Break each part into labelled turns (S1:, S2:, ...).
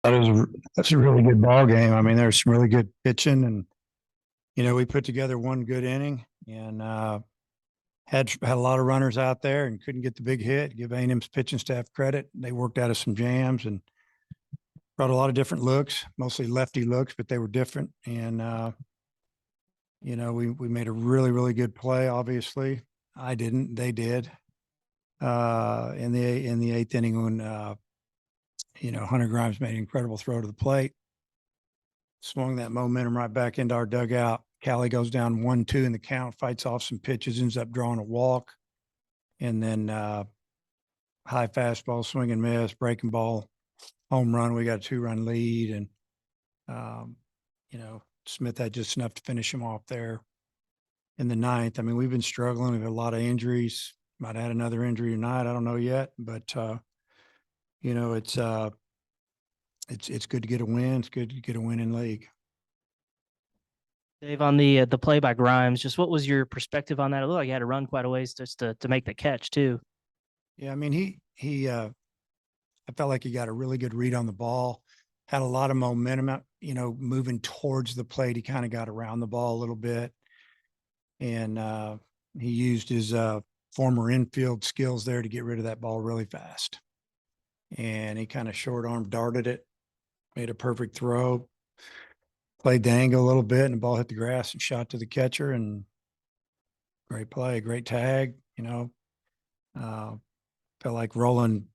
S1: That's a really good ball game. I mean, there's some really good pitching, and we put together one good inning, and had a lot of runners out there, and couldn't get the big hit. Give A&M's pitching staff credit; they worked out of some jams and brought a lot of different looks, mostly lefty looks, but they were different. And we made a really good play. Obviously, I didn't; they did. In the eighth inning when Hunter Grimes made an incredible throw to the plate, swung that momentum right back into our dugout. Callie goes down 1-2 in the count, fights off some pitches, ends up drawing a walk, and then high fastball, swing and miss, breaking ball, home run. We got a 2-run lead, and Smith had just enough to finish him off there in the ninth. I mean, we've been struggling. We've had a lot of injuries. Might have had another injury tonight. I don't know yet, but it's good to get a win. It's good to get a win in league.
S2: Dave, on the play by Grimes, just what was your perspective on that? It looked like he had to run quite a ways just to make the catch too.
S1: Yeah, I mean, I felt like he got a really good read on the ball, had a lot of momentum, moving towards the plate. He kind of got around the ball a little bit, and he used his former infield skills there to get rid of that ball really fast. And he kind of short arm darted it, made a perfect throw, played the angle a little bit, and the ball hit the grass and shot to the catcher. And great play, great tag. Felt like Roland,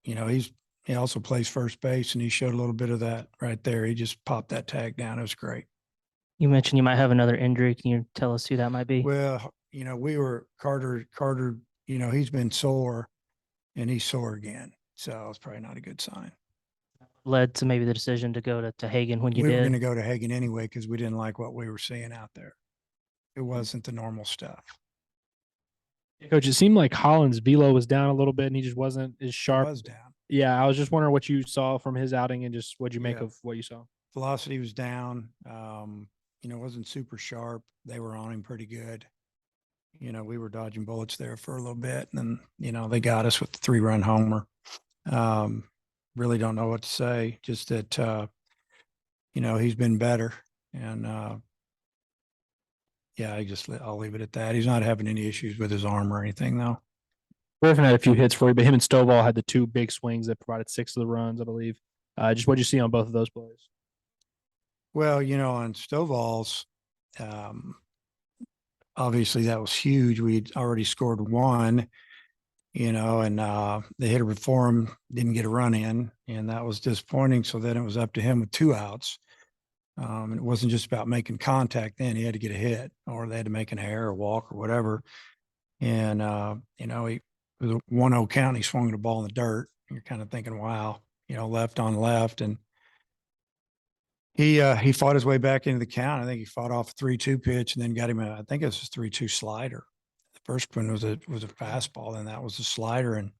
S1: he also plays first base, and he showed a little bit of that right there. He just popped that tag down. It was great.
S2: You mentioned you might have another injury. Can you tell us who that might be?
S1: Well, we were Carter, he's been sore, and he's sore again. So it's probably not a good sign.
S2: Led to maybe the decision to go to Hagen when you
S1: We
S2: did?
S1: were going to go to Hagen anyway because we didn't like what we were seeing out there. It wasn't the normal stuff.
S3: Coach, it seemed like Hollands' velo was down a little bit, and he just wasn't as
S1: It
S3: sharp.
S1: was down.
S3: Yeah, I was just wondering what you saw from his outing and just what you make of what you saw.
S1: Velocity was down. Wasn't super sharp. They were on him pretty good. We were dodging bullets there for a little bit, and then, they got us with the 3-run homer. Really don't know what to say. Just that, he's been better. And, I'll leave it at that. He's not having any issues with his arm or anything, though.
S3: Griffin had a few hits for you, but him and Stovall had the 2 big swings that provided 6 of the runs, I believe. Just what you see on both of those plays?
S1: Well, on Stovall's, obviously that was huge. We'd already scored 1, and the hitter before him didn't get a run in, and that was disappointing. So then it was up to him with 2 outs. And it wasn't just about making contact then. He had to get a hit, or they had to make an error or walk or whatever. And, he was a 1-0 count. He swung the ball in the dirt. You're kind of thinking, wow, left on left. And he fought his way back into the count. I think he fought off a 3-2 pitch and then got him I think it was a 3-2 slider. The first one was a fastball, and that was a slider. And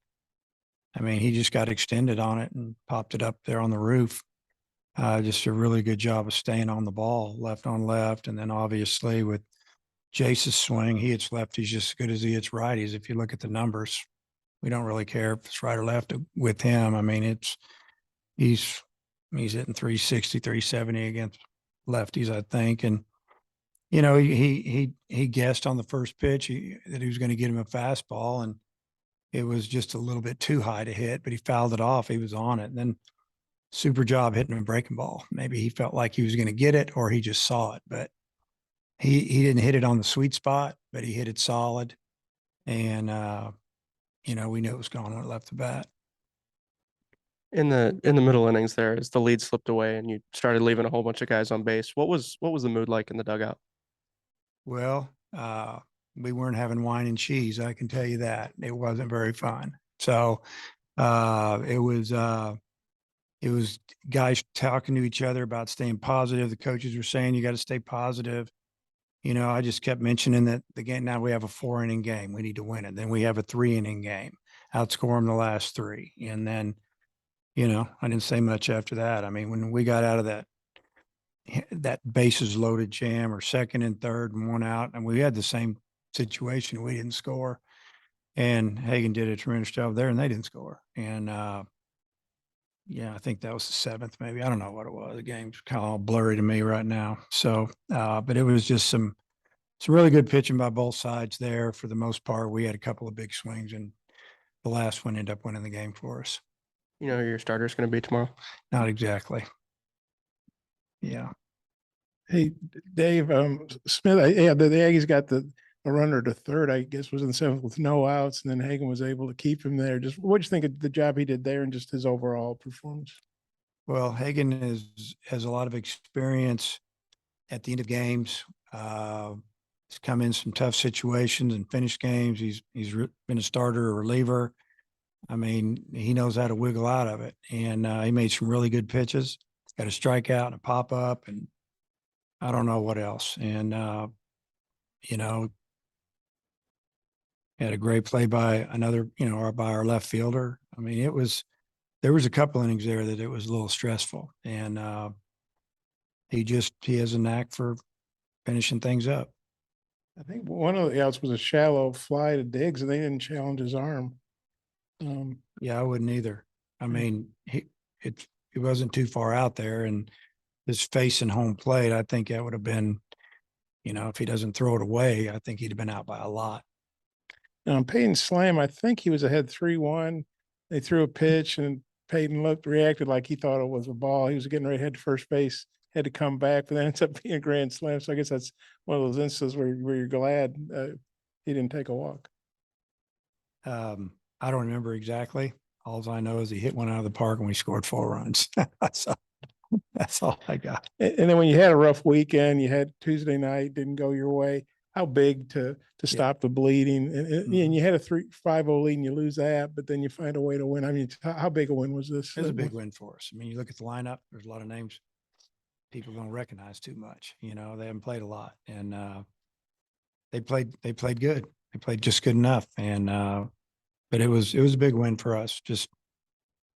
S1: I mean, he just got extended on it and popped it up there on the roof. Just a really good job of staying on the ball, left on left. And then obviously with Jace's swing, he hits lefties just as good as he hits righties. If you look at the numbers, we don't really care if it's right or left with him. I mean, he's hitting 360, 370 against lefties, I think. And, he guessed on the first pitch that he was going to get him a fastball, and it was just a little bit too high to hit, but he fouled it off. He was on it. And then super job hitting a breaking ball. Maybe he felt like he was going to get it, or he just saw it, but he didn't hit it on the sweet spot, but he hit it solid. And, we knew it was going when it left the bat.
S4: In the middle innings there, as the lead slipped away and you started leaving a whole bunch of guys on base, what was the mood like in the dugout?
S1: Well, we weren't having wine and cheese. I can tell you that. It wasn't very fun. So it was guys talking to each other about staying positive. The coaches were saying, you got to stay positive. I just kept mentioning that the game, now we have a 4-inning game. We need to win it. Then we have a 3-inning game, outscore them the last 3. And then, I didn't say much after that. I mean, when we got out of that bases loaded jam, or second and third and 1 out, and we had the same situation. We didn't score, and Hagen did a tremendous job there, and they didn't score. And, yeah, I think that was the 7th, maybe. I don't know what it was. The game's kind of all blurry to me right now. So, but it was just some really good pitching by both sides there. For the most part, we had a couple of big swings, and the last one ended up winning the game for us.
S4: You know who your starter's going to be tomorrow?
S1: Not exactly. Yeah.
S5: Hey, Dave, Smith, yeah, the Aggies got a runner to third, I guess, was in the 7th with no outs, and then Hagen was able to keep him there. Just what'd you think of the job he did there and just his overall performance?
S1: Well, Hagen has a lot of experience at the end of games. He's come in some tough situations and finished games. He's been a starter or reliever. I mean, he knows how to wiggle out of it, and he made some really good pitches. Got a strikeout and a pop up, and I don't know what else. And you know, had a great play by another, by our left fielder. I mean, there was a couple innings there that it was a little stressful, and he has a knack for finishing things up.
S5: I think one of the outs was a shallow fly to Diggs, and they didn't challenge his arm.
S1: Yeah, I wouldn't either. I mean, it wasn't too far out there, and his facing home plate, I think that would have been, if he doesn't throw it away, I think he'd have been out by a lot.
S5: Peyton slam, I think he was ahead 3-1. They threw a pitch, and Peyton reacted like he thought it was a ball. He was getting ready to head to first base, had to come back, but then ends up being a grand slam. So I guess that's one of those instances where you're glad he didn't take a walk.
S1: I don't remember exactly. All I know is he hit one out of the park and we scored 4 runs. That's all I got.
S5: And then when you had a rough weekend, you had Tuesday night, didn't go your way. How big to stop the bleeding? And you had a 3-5-0 lead and you lose that, but then you find a way to win. I mean, how big a win was this?
S1: It was a big win for us. I mean, you look at the lineup, there's a lot of names people don't recognize too much. They haven't played a lot, and they played good. They played just good enough. And but it was a big win for us. Just,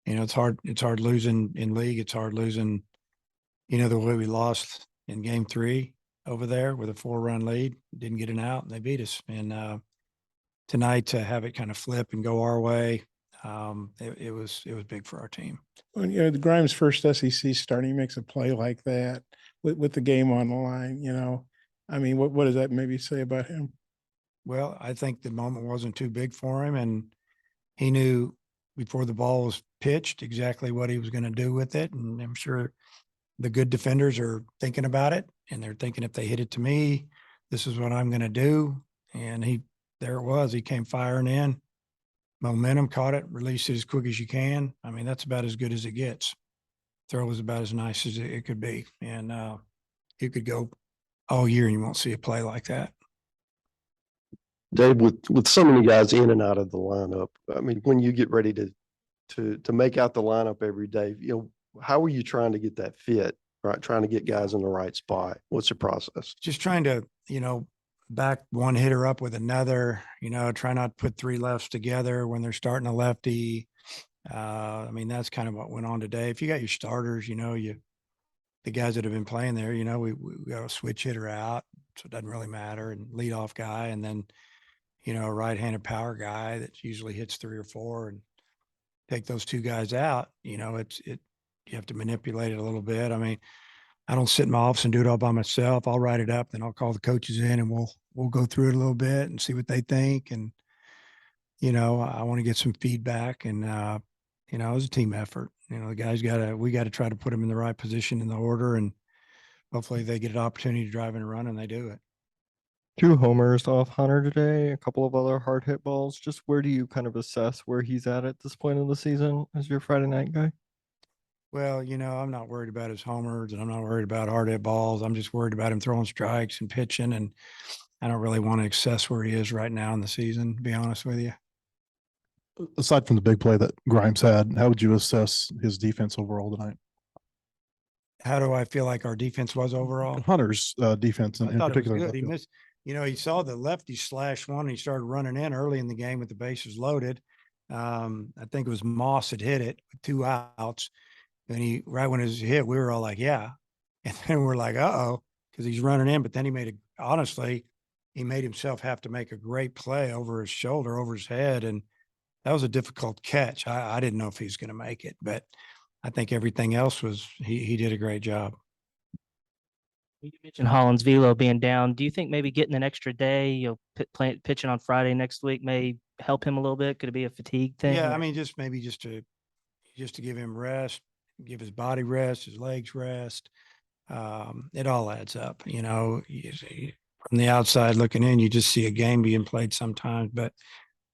S1: it's hard losing in league. It's hard losing, the way we lost in game 3 over there with a 4-run lead, didn't get an out, and they beat us. And tonight to have it kind of flip and go our way, it was big for our team.
S5: When the Grimes' first SEC start, he makes a play like that with the game on the line. I mean, what does that maybe say about him?
S1: Well, I think the moment wasn't too big for him, and he knew before the ball was pitched exactly what he was going to do with it. And I'm sure the good defenders are thinking about it, and they're thinking, if they hit it to me, this is what I'm going to do. And there it was. He came firing in, momentum, caught it, released it as quick as you can. I mean, that's about as good as it gets. Throw was about as nice as it could be. And you could go all year and you won't see a play like that.
S6: Dave, with so many guys in and out of the lineup, I mean, when you get ready to make out the lineup every day, how are you trying to get that fit, right? Trying to get guys in the right spot. What's the process?
S1: Just trying to, back one hitter up with another, try not to put 3 lefts together when they're starting a lefty. I mean, that's kind of what went on today. If you got your starters, the guys that have been playing there, we got a switch hitter out, so it doesn't really matter, and leadoff guy, and then, a right-handed power guy that usually hits 3 or 4, and take those 2 guys out. You have to manipulate it a little bit. I mean, I don't sit in my office and do it all by myself. I'll write it up, then I'll call the coaches in, and we'll go through it a little bit and see what they think. And, I want to get some feedback, and, it was a team effort. The guys we got to try to put them in the right position in the order, and hopefully they get an opportunity to drive and run, and they do it.
S7: 2 homers off Hunter today, a couple of other hard hit balls. Just where do you kind of assess where he's at this point in the season as your Friday night guy?
S1: Well, I'm not worried about his homers, and I'm not worried about hard hit balls. I'm just worried about him throwing strikes and pitching, and I don't really want to assess where he is right now in the season, to be honest with you.
S8: Aside from the big play that Grimes had, how would you assess his defense overall tonight?
S1: How do I feel like our defense was overall?
S8: Hunter's defense in
S1: I thought
S8: particular.
S1: it was good. He missed, he saw the lefty slash one, and he started running in early in the game with the bases loaded. I think it was Moss that hit it with 2 outs. And right when it was hit, we were all like, yeah. And then we're like, uh-oh, because he's running in. But then he made himself have to make a great play over his shoulder, over his head. And that was a difficult catch. I didn't know if he was going to make it, but I think everything else was, he did a great job.
S2: You mentioned Hollands velo being down. Do you think maybe getting an extra day, pitching on Friday next week may help him a little bit? Could it be a fatigue thing?
S1: Yeah, I
S2: or-
S1: mean, just maybe just to give him rest, give his body rest, his legs rest. It all adds up, you know. From the outside looking in, you just see a game being played sometimes, but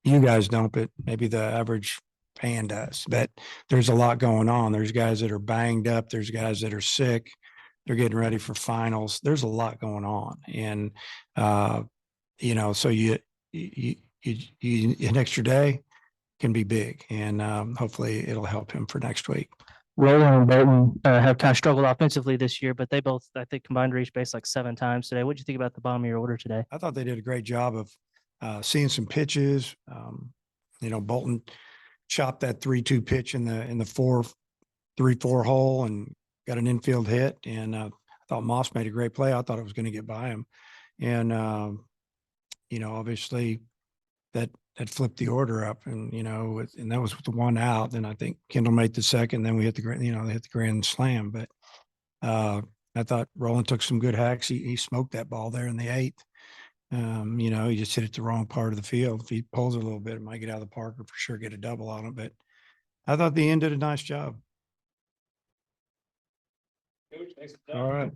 S1: you guys don't. But maybe the average fan does. But there's a lot going on. There's guys that are banged up. There's guys that are sick. They're getting ready for finals. There's a lot going on, and you know, so you an extra day can be big, and hopefully it'll help him for next week.
S2: Roland and Bolton have kind of struggled offensively this year, but they both, I think, combined reach base like 7 times today. What do you think about the bottom of your order today?
S1: I thought they did a great job of seeing some pitches. You know, Bolton chopped that 3-2 pitch in the 4-3-4 hole and got an infield hit. And I thought Moss made a great play. I thought it was going to get by him. And, you know, obviously that flipped the order up, and, you know, and that was with the 1 out. Then I think Kendall made the second, then we hit they hit the grand slam. But I thought Roland took some good hacks. He smoked that ball there in the 8th. You know, he just hit it the wrong part of the field. If he pulls it a little bit, it might get out of the park or for sure get a double on it. But I thought the end did a nice job. All right.